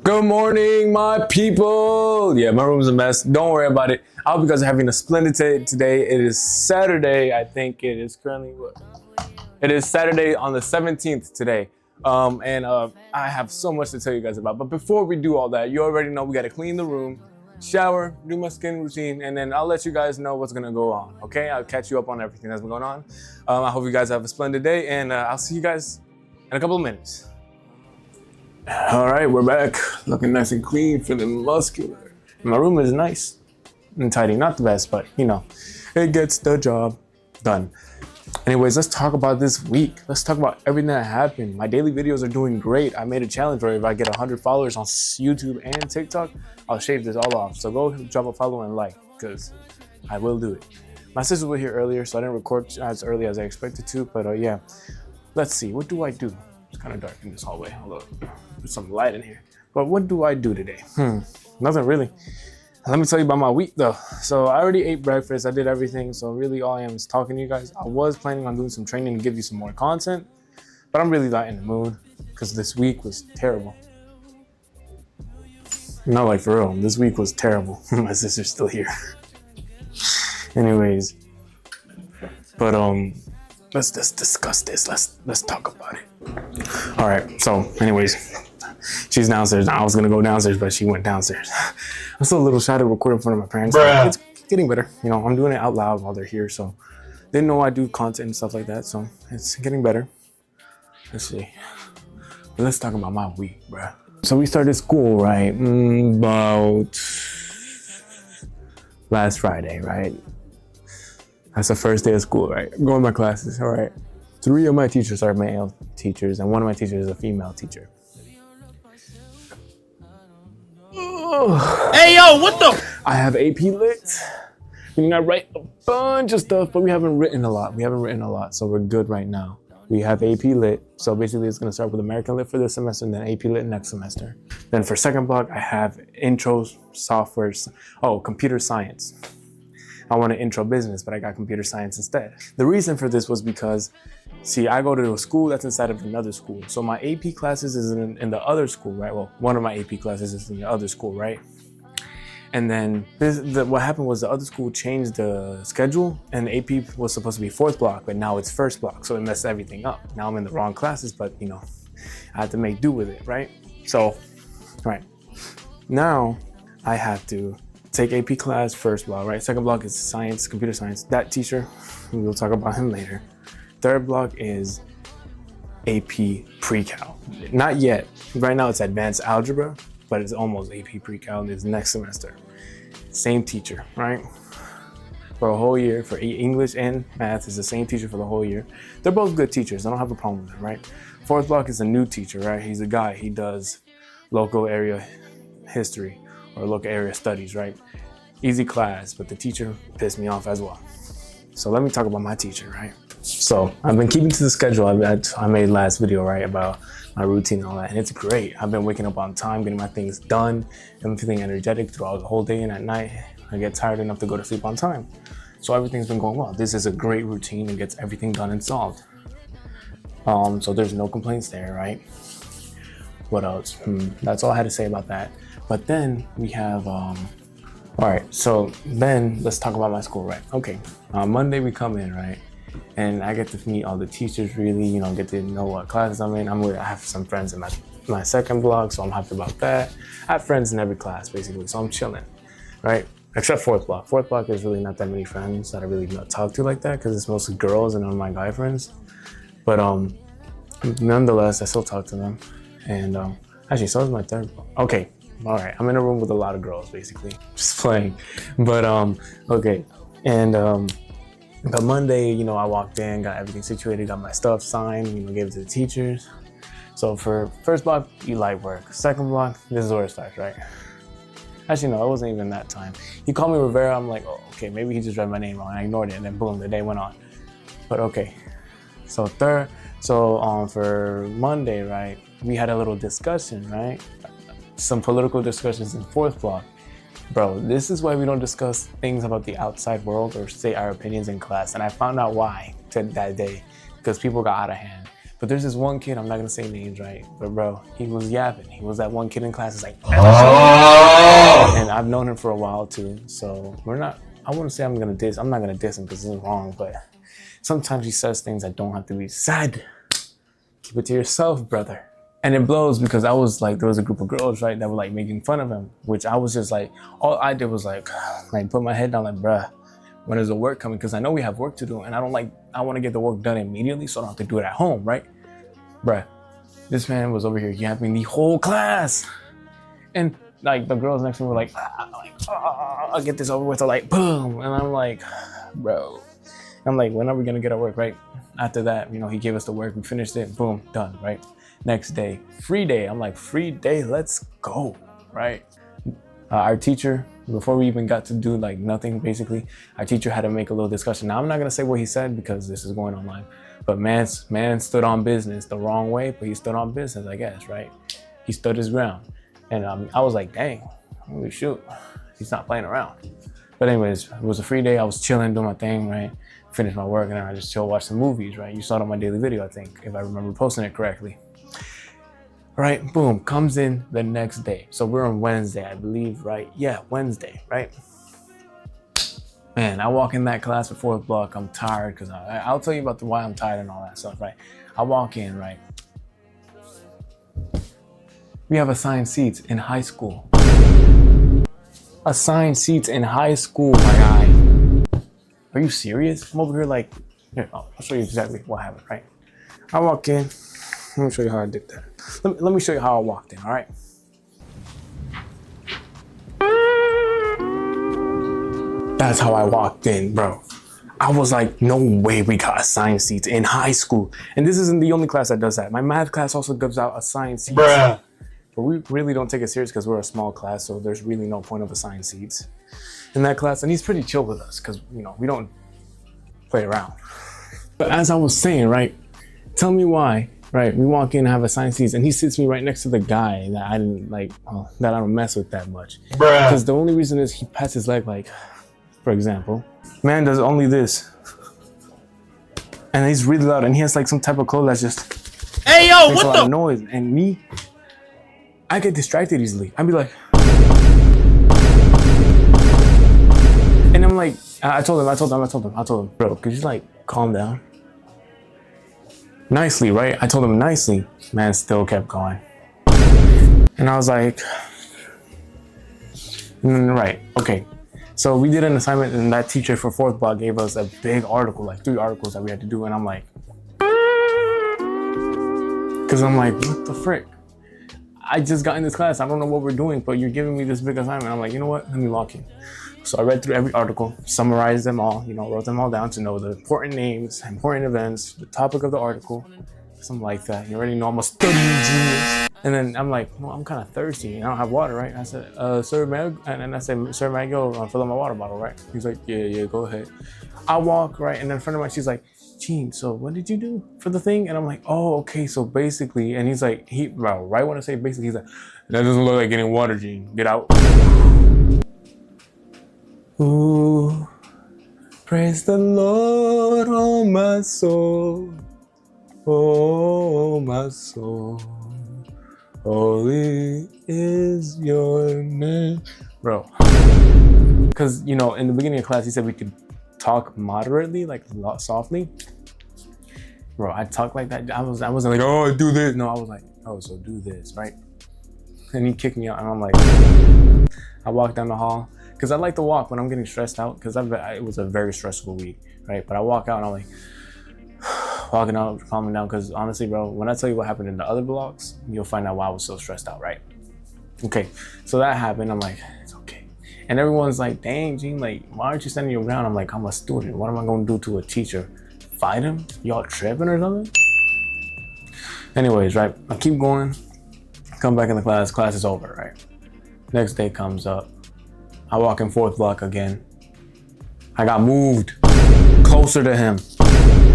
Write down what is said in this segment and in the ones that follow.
Good morning, my people. Yeah, my room's a mess. Don't worry about it. I hope you guys are having a splendid day today. It is Saturday. I think it is currently what? It is Saturday on the 17th today. I have so much to tell you guys about. But before we do all that, you already know we got to clean the room, shower, do my skin routine, and then I'll let you guys know what's gonna go on. Okay, I'll catch you up on everything that's been going on. I hope you guys have a splendid day, and I'll see you guys in a couple of minutes. All right, we're back, looking nice and clean, feeling muscular. My room is nice and tidy, not the best, but you know, it gets the job done. Anyways, let's talk about this week. Let's talk about everything that happened. My daily videos are doing great. I made a challenge where if I get 100 followers on YouTube and TikTok, I'll shave this all off. So go drop a follow and like, because I will do it. My sisters were here earlier, so I didn't record as early as I expected to, but yeah. Let's see, what do I do? It's kind of dark in this hallway. Hold up, put some light in here. But what do I do today? Nothing really. Let me tell you about my week though. So I already ate breakfast, I did everything. So really all I am is talking to you guys. I was planning on doing some training to give you some more content, but I'm really not in the mood because this week was terrible. Not like for real, this week was terrible. My sister's still here. Anyways, but let's just discuss this. Let's talk about it. All right. So, anyways, she's downstairs. I was gonna go downstairs, but she went downstairs. I'm still a little shy to record in front of my parents. It's getting better. You know, I'm doing it out loud while they're here, so they know I do content and stuff like that. So it's getting better. Let's see. But let's talk about my week, bruh. So we started school, right? About last Friday, right? That's the first day of school, right? I'm going to my classes, all right. 3 of my teachers are male teachers, and 1 of my teachers is a female teacher. Hey, yo, what the? I have AP Lit. Meaning I write a bunch of stuff, but we haven't written a lot. So we're good right now. We have AP Lit. So basically it's going to start with American Lit for this semester and then AP Lit next semester. Then for second block, I have intros, softwares, computer science. I want an intro business, but I got computer science instead. The reason for this was because, see, I go to a school that's inside of another school. So my AP classes is in the other school, right? Well, one of my AP classes is in the other school, right? And then what happened was the other school changed the schedule and AP was supposed to be 4th block, but now it's 1st block. So it messed everything up. Now I'm in the wrong classes, but you know, I had to make do with it, right? So, right. Now I have to take AP class 1st block, right? 2nd block is science, computer science. That teacher, we'll talk about him later. 3rd block is AP Pre-Cal. Not yet. Right now it's advanced algebra, but it's almost AP Pre-Cal and it's next semester. Same teacher, right? For a whole year, for English and math, is the same teacher for the whole year. They're both good teachers. I don't have a problem with them, right? 4th block is a new teacher, right? He's a guy. He does local area history or local area studies, right? Easy class, but the teacher pissed me off as well. So let me talk about my teacher, right? So I've been keeping to the schedule I made last video, right, about my routine and all that, and it's great. I've been waking up on time, getting my things done. I'm feeling energetic throughout the whole day, and at night, I get tired enough to go to sleep on time. So everything's been going well. This is a great routine and gets everything done and solved. So there's no complaints there, right? What else? That's all I had to say about that. But then we have, all right, so then let's talk about my school, right? Okay, on Monday we come in, right? And I get to meet all the teachers really, you know, get to know what classes I'm in. I have some friends in my second block, so I'm happy about that. I have friends in every class, basically, so I'm chilling, right? Except 4th block. 4th block, there's really not that many friends that I really talk to like that because it's mostly girls and none of my guy friends. But nonetheless, I still talk to them. And actually, so is my 3rd block. Okay. All right, I'm in a room with a lot of girls, basically, just playing. But okay, and but Monday, you know, I walked in, got everything situated, got my stuff signed, you know, gave it to the teachers. So for 1st block, you light work. 2nd block, this is where it starts, right? Actually, no, it wasn't even that time. He called me Rivera. I'm like, oh, okay, maybe he just read my name wrong. I ignored it, and then boom, the day went on. But okay, so for Monday, right, we had a little discussion, right? Some political discussions in 4th block. Bro, this is why we don't discuss things about the outside world or say our opinions in class. And I found out why that day, because people got out of hand. But there's this one kid, I'm not gonna say names, right? But bro, he was yapping. He was that one kid in class that's like, oh! And I've known him for a while too. So I wouldn't say I'm not gonna diss him because this is wrong, but sometimes he says things that don't have to be said. Keep it to yourself, brother. And it blows because I was like, there was a group of girls, right, that were like making fun of him, which I was just like, all I did was like put my head down like, bruh, when is the work coming? Because I know we have work to do and I want to get the work done immediately so I don't have to do it at home, right? Bruh, this man was over here yapping the whole class. And like the girls next to me were like, I'll get this over with. Or like, boom. And I'm like, bro. I'm like, when are we going to get our work, right? After that, you know, he gave us the work. We finished it. Boom, done, right? Next day, free day. I'm like, free day, let's go, right? Our teacher, before we even got to do like nothing, basically, our teacher had to make a little discussion. Now, I'm not going to say what he said because this is going online. But man stood on business the wrong way, but he stood on business, I guess, right? He stood his ground. And I was like, dang, holy shoot, he's not playing around. But anyways, it was a free day. I was chilling, doing my thing, right? Finished my work, and then I just chill, watch some movies, right? You saw it on my daily video, I think, if I remember posting it correctly. Right, boom, comes in the next day. So we're on Wednesday, I believe, right? Yeah, Wednesday, right? Man, I walk in that class at 4th block. I'm tired because I'll tell you about why I'm tired and all that stuff, right? I walk in, right? We have assigned seats in high school. Assigned seats in high school, my guy. Are you serious? I'm over here like, here, I'll show you exactly what happened, right? I walk in. Let me show you how I did that. Let me show you how I walked in, all right? That's how I walked in, bro. I was like, no way we got assigned seats in high school. And this isn't the only class that does that. My math class also gives out assigned seats. Bruh. But we really don't take it serious because we're a small class, so there's really no point of assigned seats in that class. And he's pretty chill with us because, you know, we don't play around. But as I was saying, right, tell me why, right, we walk in and have assigned seats and he sits me right next to the guy that I didn't like, that I don't mess with that much. Bruh. Because the only reason is he pats his leg like, for example, man does only this. And he's really loud and he has like some type of clothes that's just, hey yo, makes what a lot of noise. And me, I get distracted easily. I'd be like, and I'm like, I told him, bro, could you like calm down? Nicely, right? I told him nicely. Man still kept going. And I was like, right, okay. So we did an assignment and that teacher for 4th block gave us a big article, like 3 articles that we had to do. And I'm like, because I'm like, what the frick? I just got in this class. I don't know what we're doing, but you're giving me this big assignment. I'm like, you know what? Let me lock in. So I read through every article, summarized them all, you know, wrote them all down to know the important names, important events, the topic of the article, something like that. You already know I'm a studying genius. And then I'm like, well, I'm kind of thirsty and I don't have water, right? I said, sir, may I? And I said, sir, may I go fill up my water bottle, right? He's like, yeah, go ahead. I walk, right? And then a friend of mine, she's like, Gene, so what did you do for the thing? And I'm like, oh, okay, so basically, and he's like, right when I say basically, he's like, that doesn't look like getting water, Gene. Get out. Ooh, praise the Lord, oh my soul, oh my soul, holy is your name. Bro, because, you know, in the beginning of class, he said we could talk moderately, like softly. Bro, I talk like that. I wasn't like, oh, do this. No, I was like, oh, so do this, right? And he kicked me out, and I'm like, I walked down the hall because I like to walk when I'm getting stressed out because it was a very stressful week, right? But I walk out and I'm like, walking out, calming down because honestly, bro, when I tell you what happened in the other blocks, you'll find out why I was so stressed out, right? Okay, so that happened. I'm like, it's okay. And everyone's like, dang, Gene, like, why aren't you standing your ground? I'm like, I'm a student. What am I going to do to a teacher? Fight him? Y'all tripping or something? Anyways, right, I keep going. Come back in the class is over, right? Next day comes up. I walk in 4th block again. I got moved closer to him,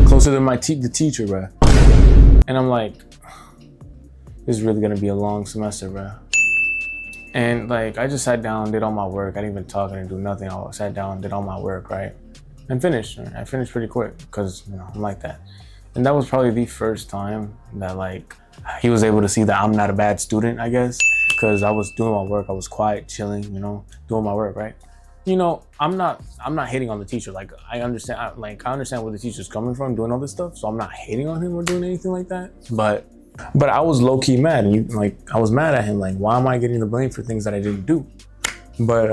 closer to the teacher, bro. And I'm like, this is really gonna be a long semester, bro. And like, I just sat down, did all my work. I didn't even talk, I didn't do nothing. I sat down, did all my work, right? And finished. I finished pretty quick because, you know, I'm like that. And that was probably the first time that like he was able to see that I'm not a bad student, I guess, because I was doing my work. I was quiet, chilling, you know, doing my work, right? You know, I'm not hating on the teacher. Like I understand where the teacher's coming from doing all this stuff. So I'm not hating on him or doing anything like that. But I was low key mad. Like I was mad at him. Like, why am I getting the blame for things that I didn't do? But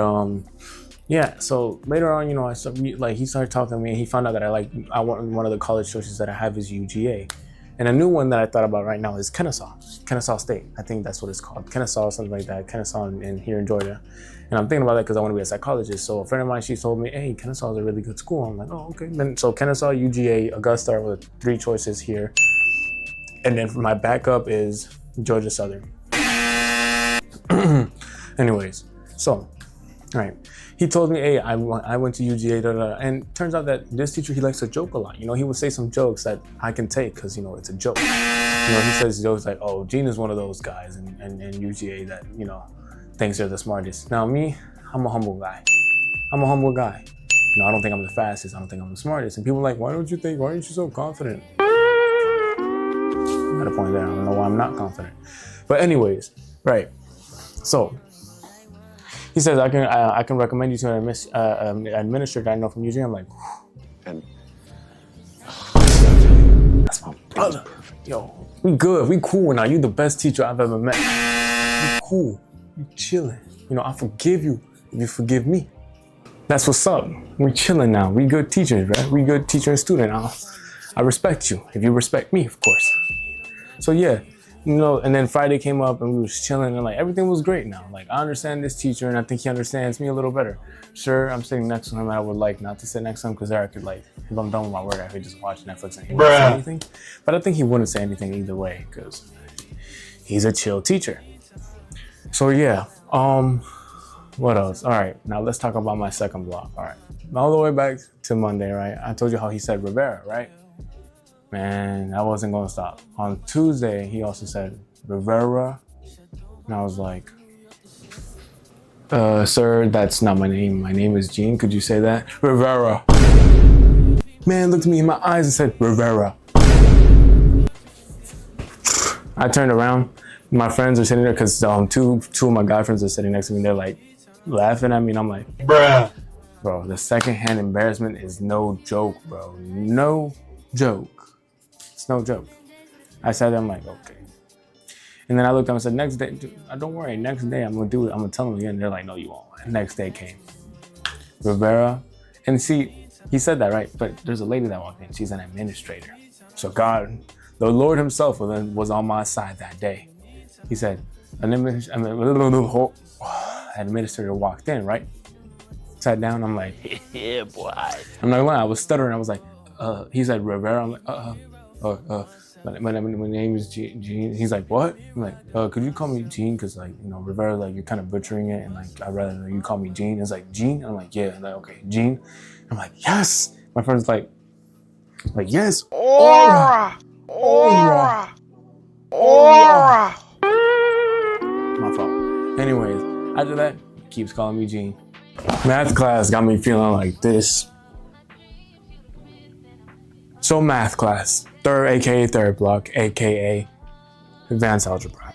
yeah. So later on, you know, he started talking to me, and he found out that I want one of the college choices that I have is UGA. And a new one that I thought about right now is Kennesaw State. I think that's what it's called. Kennesaw, something like that. Kennesaw in here in Georgia. And I'm thinking about that because I want to be a psychologist. So a friend of mine, she told me, hey, Kennesaw is a really good school. I'm like, oh, okay. Then so Kennesaw, UGA, Augusta are the 3 choices here. And then for my backup is Georgia Southern. Anyways, so, all right. He told me, hey, I went to UGA, and turns out that this teacher, he likes to joke a lot. You know, he would say some jokes that I can take because, you know, it's a joke. You know, he says jokes like, oh, Gene is one of those guys in UGA that, you know, thinks they're the smartest. Now me, I'm a humble guy. You know, I don't think I'm the fastest. I don't think I'm the smartest. And people are like, why aren't you so confident? Got a point there. I don't know why I'm not confident. But anyways, right. So he says, I can recommend you to an administrator I know from UGA. I'm like, and that's my brother. Yo, we good. We cool now. You the best teacher I've ever met. We cool. We chilling. You know, I forgive you if you forgive me. That's what's up. We chilling now. We good teachers, right? We good teacher and student. I respect you if you respect me, of course. So yeah. You know, and then Friday came up and we was chilling and like everything was great now. Like I understand this teacher and I think he understands me a little better. Sure, I'm sitting next to him and I would like not to sit next to him because there I could like, if I'm done with my work, I could just watch Netflix and he wouldn't say anything. But I think he wouldn't say anything either way because he's a chill teacher. So yeah, what else? All right, now let's talk about my second block. All right, all the way back to Monday, right? I told you how he said Rivera, right? Man, I wasn't gonna stop. On Tuesday, he also said Rivera, and I was like, sir, that's not my name. My name is Gene. Could you say that? Rivera. Man looked me in my eyes and said, Rivera. I turned around. My friends are sitting there because two of my guy friends are sitting next to me. They're like laughing at me, and I'm like, bruh. Bro, the secondhand embarrassment is no joke, bro. No joke. It's no joke. I said, I'm like, okay. And then I looked up and said, next day, dude, don't worry, next day I'm gonna do it. I'm gonna tell them again. They're like, no, you won't. And next day came. Rivera. And see, he said that, right? But there's a lady that walked in. She's an administrator. So God, the Lord himself was on my side that day. He said, an administrator walked in, right? Sat down, I'm like, yeah, boy. I'm not gonna lie, I was stuttering. I was like, he said, Rivera. I'm like, my name is Gene. He's like, what? I'm like, could you call me Gene? Cause like, you know, Rivera, like you're kind of butchering it, and like I'd rather you call me Gene. It's like Gene. I'm like, yeah. I'm like, okay, Gene. I'm like, yes. My friend's like yes. Aura. My fault. Anyways, after that, he keeps calling me Gene. Math class got me feeling like this. So math class, aka third block, aka advanced algebra.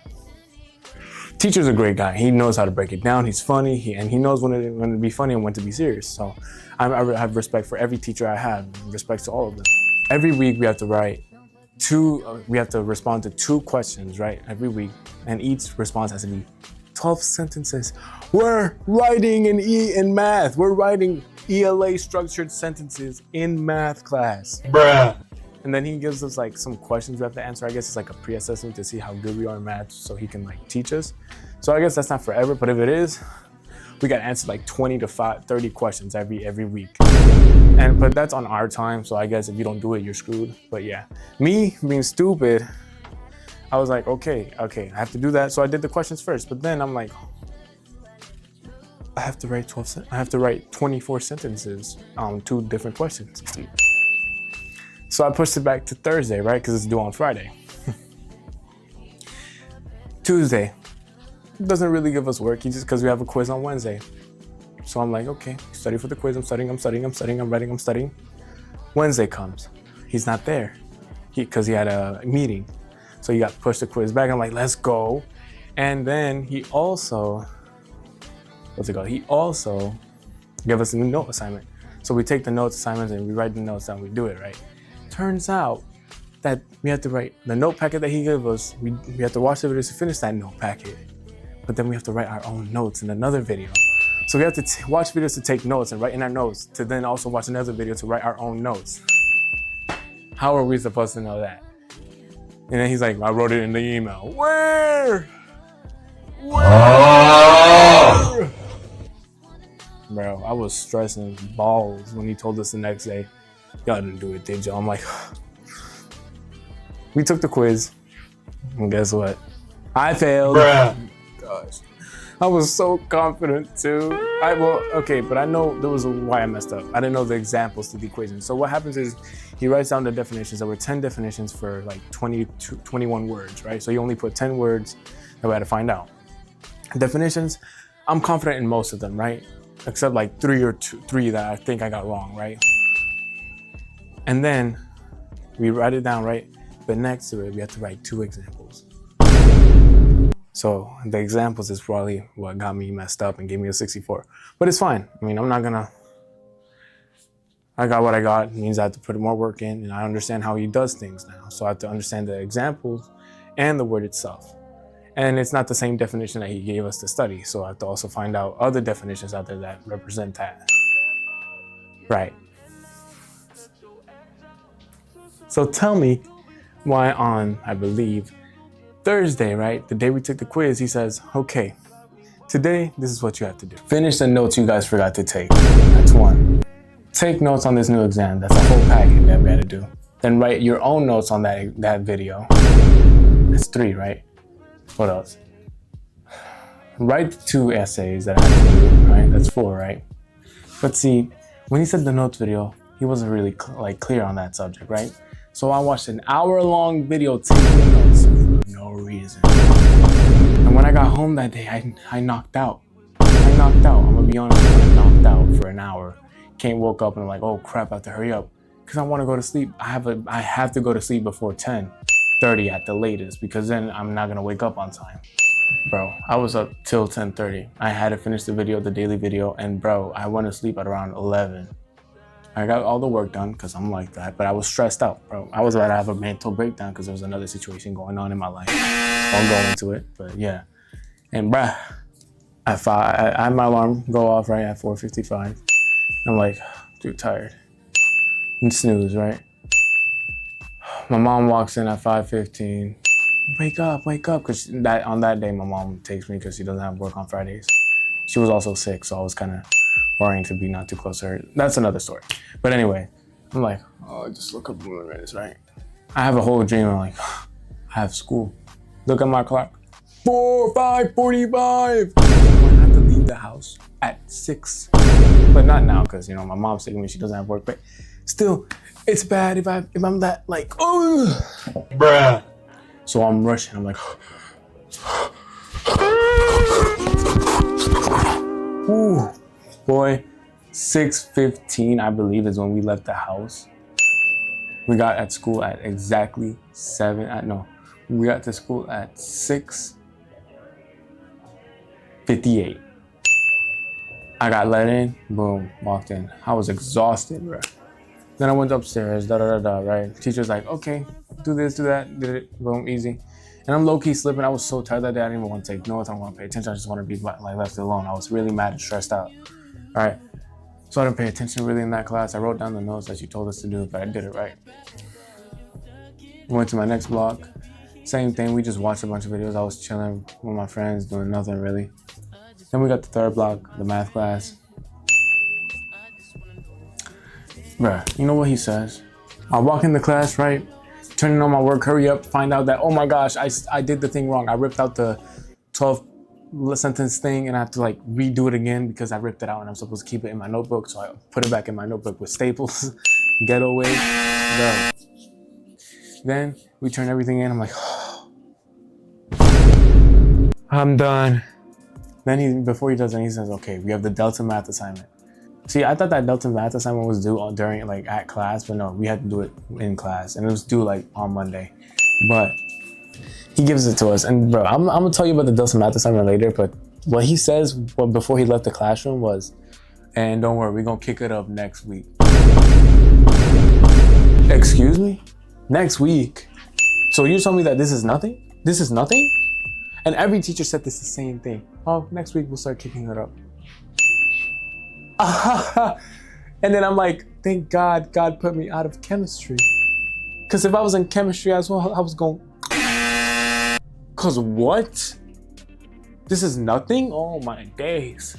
Teacher's a great guy. He knows how to break it down. He's funny, and he knows when to be funny and when to be serious. So I have respect for every teacher I have, respect to all of them. Every week we have to respond to 2 questions, right? Every week, and each response has to be 12 sentences. We're writing in math. We're writing ELA structured sentences in math class. Bruh. And then he gives us like some questions we have to answer. I guess it's like a pre-assessment to see how good we are in math so he can like teach us. So I guess that's not forever, but if it is, we got to answer like 20 to 30 questions every week. But that's on our time. So I guess if you don't do it, you're screwed. But yeah, me being stupid, I was like, okay, I have to do that. So I did the questions first, but then I'm like, I have to write 24 sentences on 2 different questions. So I pushed it back to Thursday, right? Because it's due on Friday. Tuesday doesn't really give us work, just because we have a quiz on Wednesday. So I'm like, okay, study for the quiz. I'm studying. I'm writing, I'm studying. Wednesday comes. He's not there. because he had a meeting. So he got pushed the quiz back. I'm like, let's go. And then he also, He also gave us a new note assignment. So we take the notes assignments and we write the notes down, we do it, right? Turns out that we have to write the note packet that he gave us. We have to watch the videos to finish that note packet. But then we have to write our own notes in another video. So we have to watch videos to take notes and write in our notes to then also watch another video to write our own notes. How are we supposed to know that? And then he's like, I wrote it in the email. Where? Bro, I was stressing balls when he told us the next day, y'all didn't do it, did y'all? I'm like, we took the quiz, and guess what? I failed. Bruh. Gosh, I was so confident too. But I know there was why I messed up. I didn't know the examples to the equation. So what happens is he writes down the definitions. There were 10 definitions for like 21 words, right? So he only put 10 words that we had to find out. Definitions, I'm confident in most of them, right? Except like three that I think I got wrong, right? And then we write it down, right? But next to it, we have to write 2 examples. So the examples is probably what got me messed up and gave me a 64. But it's fine. I mean, I got what I got. It means I have to put more work in, and I understand how he does things now. So I have to understand the examples and the word itself. And it's not the same definition that he gave us to study. So I have to also find out other definitions out there that represent that. Right. So tell me why on, I believe, Thursday, right? The day we took the quiz, he says, okay, today, this is what you have to do. Finish the notes you guys forgot to take. That's 1. Take notes on this new exam. That's a whole packet that we had to do. Then write your own notes on that video. That's 3, right? What else? Write 2 essays that I have to do, right? That's 4, right? But see, when he said the notes video, he wasn't really clear on that subject, right? So I watched an hour-long video taking notes for no reason. And when I got home that day, I knocked out. I'm gonna be honest with you, I knocked out for an hour. Woke up and I'm like, oh crap, I have to hurry up. Because I want to go to sleep. I have to go to sleep before 10:30 at the latest, because then I'm not gonna wake up on time. Bro, I was up till 10:30. I had to finish the video, the daily video, and bro, I went to sleep at around 11. I got all the work done because I'm like that, but I was stressed out, bro. I was about to have a mental breakdown because there was another situation going on in my life. I won't go into it, but yeah. And bruh, I had my alarm go off right at 4:55. I'm like, too tired. And snooze, right? My mom walks in at 5:15. Wake up, because on that day, my mom takes me because she doesn't have work on Fridays. She was also sick, so I was kind of worrying to be not too close to her. That's another story. But anyway, I'm like, oh, just look up more minutes, right? I have a whole dream. I'm like, I have school. Look at my clock. 5:45. I have to leave the house at 6. But not now, because my mom's taking me. She doesn't have work. But still, it's bad if I'm that like, oh, Bruh. So I'm rushing. I'm like, ooh, boy. 6:15, I believe, is when we left the house. We got at school at exactly 7. We got to school at 6:58. I got let in, boom, walked in. I was exhausted, bro. Then I went upstairs, right? Teacher's like, okay, do this, do that, did it, boom, easy. And I'm low-key slipping. I was so tired that day, I didn't even want to take notes. I don't want to pay attention. I just want to be left alone. I was really mad and stressed out. All right. So I didn't pay attention really in that class. I wrote down the notes that you told us to do, but I did it right. Went to my next block. Same thing. We just watched a bunch of videos. I was chilling with my friends, doing nothing really. Then we got the third block, the math class. Bruh, you know what he says? I walk in the class, right? Turning on my work, hurry up, find out that, oh my gosh, I did the thing wrong. I ripped out the 12 sentence thing and I have to redo it again because I ripped it out and I'm supposed to keep it in my notebook. So I put it back in my notebook with staples, ghetto way, bro. Then we turn everything in. I'm like, oh, I'm done. Then before he does that, he says, okay, we have the Delta math assignment. See, I thought that Delta math assignment was due during like at class, but no, we had to do it in class, and it was due like on Monday. But he gives it to us, and bro, I'm gonna tell you about the Delta math assignment later. But what he says before he left the classroom was, "And don't worry, we're gonna kick it up next week." Excuse me? Next week? So you tell me that this is nothing? This is nothing? And every teacher said this the same thing. Oh, next week we'll start kicking it up. And then I'm like, thank God, God put me out of chemistry. Because if I was in chemistry as well, I was going, because what? This is nothing? Oh my days.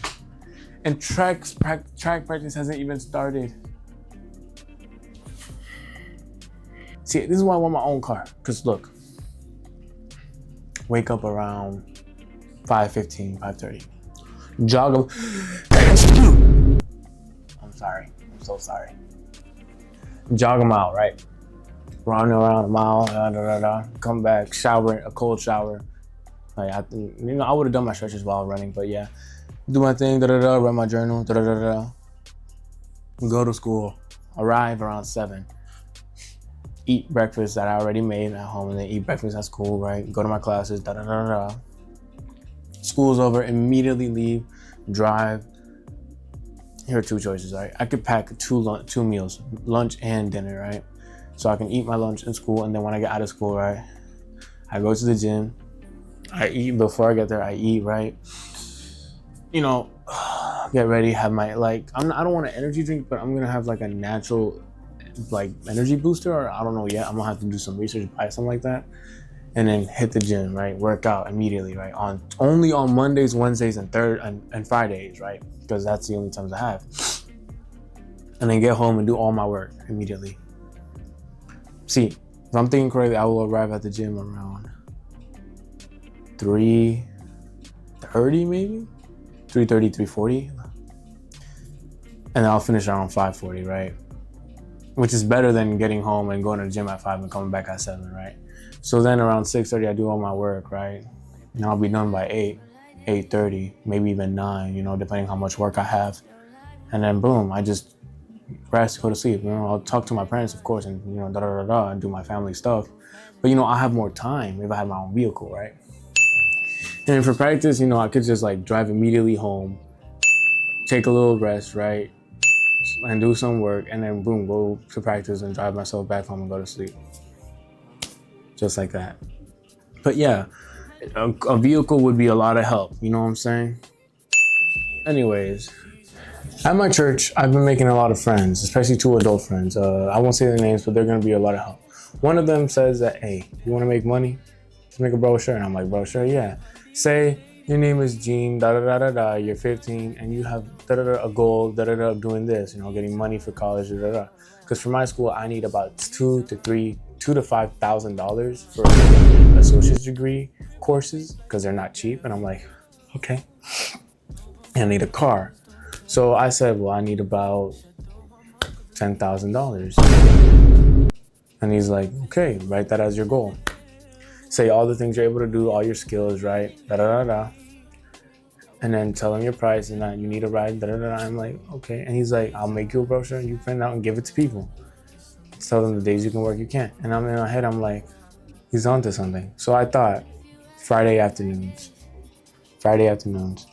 And track practice hasn't even started. See, this is why I want my own car. Because look, wake up around 5:15, 5:30. Jog. I'm sorry. I'm so sorry. Jog them out, right? Run around a mile, come back, shower, a cold shower. Like I would have done my stretches while running, but yeah. Do my thing, write my journal, go to school, arrive around 7. Eat breakfast that I already made at home, and then eat breakfast at school, right? Go to my classes, School's over, immediately leave, drive. Here are 2 choices, right? I could pack two meals, lunch and dinner, right? So I can eat my lunch in school, and then when I get out of school, right, I go to the gym. I eat before I get there. I eat, right? You know, get ready, have my I don't want an energy drink, but I'm gonna have like a natural like energy booster, or I don't know yet. I'm gonna have to do some research, buy something like that, and then hit the gym, right? Work out immediately, right? Only on Mondays, Wednesdays, and Fridays, right? Because that's the only times I have. And then get home and do all my work immediately. See, if I'm thinking correctly, I will arrive at the gym around 3:30 maybe? 3:30, 3:40. And then I'll finish around 5:40, right? Which is better than getting home and going to the gym at 5 and coming back at 7, right? So then around 6:30, I do all my work, right? And I'll be done by 8, 8:30, maybe even 9, you know, depending how much work I have. And then boom, I just rest, go to sleep. You know, I'll talk to my parents, of course, and, you know, and do my family stuff. But, you know, I have more time if I had my own vehicle, right? And for practice, you know, I could just like drive immediately home, take a little rest, right? And do some work, and then boom, go to practice and drive myself back home and go to sleep. Just like that. But yeah, a vehicle would be a lot of help, you know what I'm saying? Anyways, at my church, I've been making a lot of friends, especially 2 adult friends. I won't say their names, but they're gonna be a lot of help. One of them says that, hey, you wanna make money? Let's make a brochure. And I'm like, brochure, yeah. Say your name is Gene, you're 15, and you have a goal, of doing this, you know, getting money for college, Because for my school, I need about $2,000 to $5,000 for associate's degree courses, because they're not cheap. And I'm like, okay. I need a car. So I said, well, I need about $10,000. And he's like, okay, write that as your goal. Say all the things you're able to do, all your skills, right? And then tell him your price and that you need a ride, I'm like, okay. And he's like, I'll make you a brochure and you print it out and give it to people. Tell them the days you can work, you can't. And I'm in my head, I'm like, he's onto something. So I thought Friday afternoons, Saturday afternoons,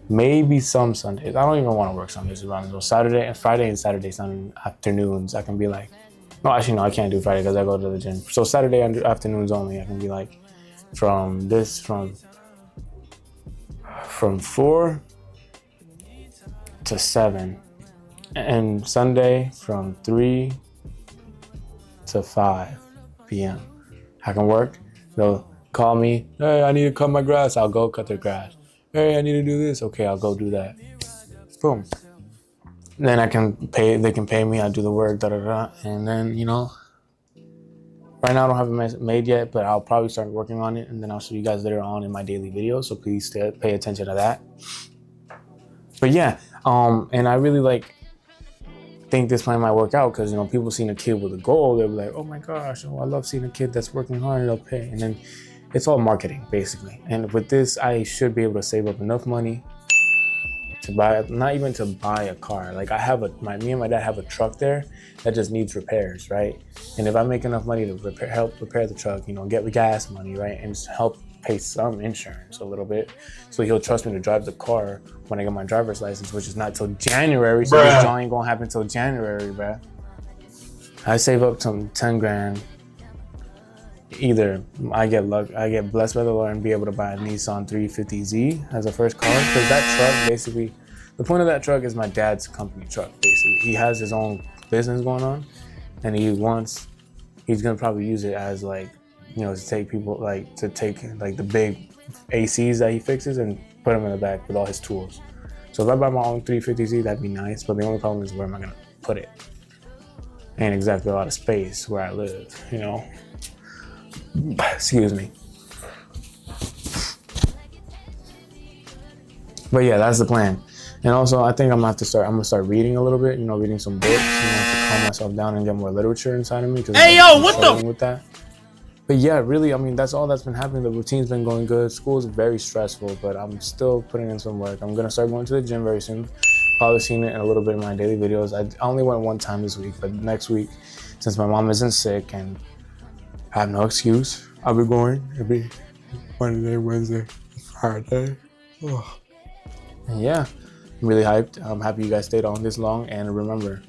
maybe some Sundays. I don't even want to work Sundays around those. Friday and Saturday afternoons, I can be like, no, actually, no, I can't do Friday because I go to the gym. So Saturday afternoons only, I can be like, from 4 to 7. And Sunday from 3 to 5 p.m. I can work. They'll call me, hey, I need to cut my grass. I'll go cut their grass. Hey, I need to do this. Okay, I'll go do that. Boom. Then they can pay me, I do the work, and then, you know, right now I don't have it made yet, but I'll probably start working on it, and then I'll show you guys later on in my daily videos, so please pay attention to that. But yeah, and I really think this plan might work out, because, you know, people seeing a kid with a goal, they'll be like, oh my gosh, I love seeing a kid that's working hard, they'll pay. And then it's all marketing, basically. And with this, I should be able to save up enough money to buy, not even to buy a car. Like I have me and my dad have a truck there that just needs repairs, right? And if I make enough money to help repair the truck, you know, get the gas money, right? And just help pay some insurance a little bit. So he'll trust me to drive the car when I get my driver's license, which is not till January. So this job ain't gonna happen till January, bruh. I save up some 10 grand. Either I get blessed by the Lord and be able to buy a Nissan 350Z as a first car, because that truck basically, the point of that truck is my dad's company truck. Basically, he has his own business going on, and he's gonna probably use it as like, you know, to take the big ACs that he fixes and put them in the back with all his tools. So if I buy my own 350Z, that'd be nice. But the only problem is where am I gonna put it? Ain't exactly a lot of space where I live, you know. Excuse me. But yeah, that's the plan. And also, I think I'm gonna start reading a little bit. You know, reading some books. You know, to calm myself down and get more literature inside of me. Hey yo, what the? With that. But yeah, really, I mean, that's all that's been happening. The routine's been going good. School's very stressful, but I'm still putting in some work. I'm gonna start going to the gym very soon. Probably seen it in a little bit in my daily videos. I only went one time this week, but next week, since my mom isn't sick and I have no excuse, I'll be going. It'll be Monday, Wednesday, Friday. Oh. And yeah, I'm really hyped. I'm happy you guys stayed on this long. And remember,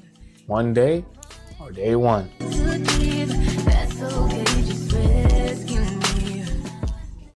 one day or day one.